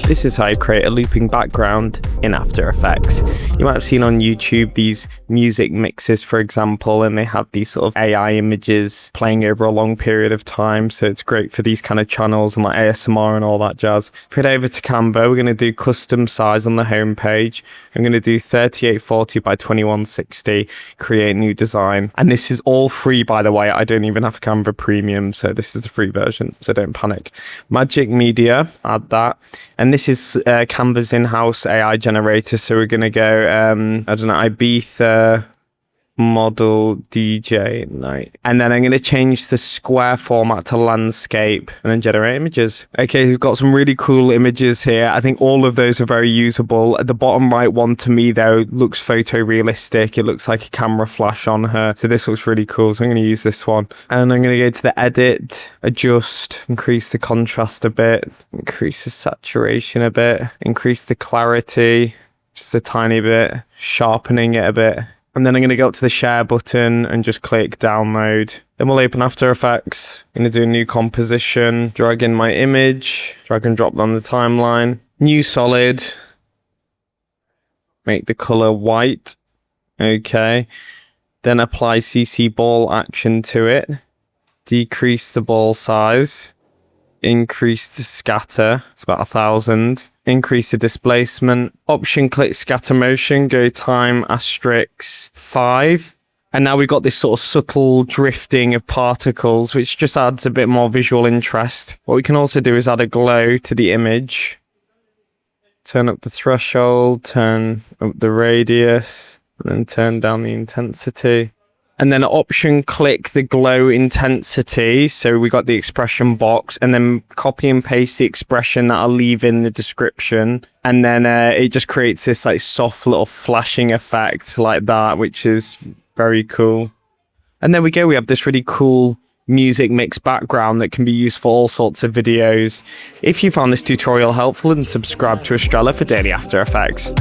This is how you create a looping background in After Effects. You might have seen on YouTube these music mixes, for example, and they have these sort of AI images playing over a long period of time. So it's great for these kind of channels and like ASMR and all that jazz. Head over to Canva. We're going to do custom size on the home page. I'm going to do 3840 by 2160, create new design. And this is all free, by the way. I don't even have Canva Premium, so this is the free version, so don't panic. Magic Media, add that. And this is Canva's in-house AI generator. So we're going to go, I don't know, Ibiza model DJ night. And then I'm going to change the square format to landscape and then generate images. Okay, we've got some really cool images here. I think all of those are very usable. At the bottom right one, to me though, looks photorealistic. It looks like a camera flash on her. So this looks really cool. So I'm going to use this one. And I'm going to go to the edit, adjust, increase the contrast a bit, increase the saturation a bit, increase the clarity just a tiny bit, sharpening it a bit. And then I'm going to go up to the share button and just click download. Then we'll open After Effects. I'm going to do a new composition, drag in my image, drag and drop on the timeline. New solid. Make the color white. Okay. Then apply CC ball action to it. Decrease the ball size. Increase the scatter. It's about 1000. Increase the displacement. Option click scatter motion, go time *5. And now we've got this sort of subtle drifting of particles, which just adds a bit more visual interest. What we can also do is add a glow to the image. Turn up the threshold, turn up the radius, and then turn down the intensity. And then option click the glow intensity. So we got the expression box, and then copy and paste the expression that I'll leave in the description. And then it just creates this like soft little flashing effect like that, which is very cool. And there we go. We have this really cool music mix background that can be used for all sorts of videos. If you found this tutorial helpful, then subscribe to Astrella for daily After Effects.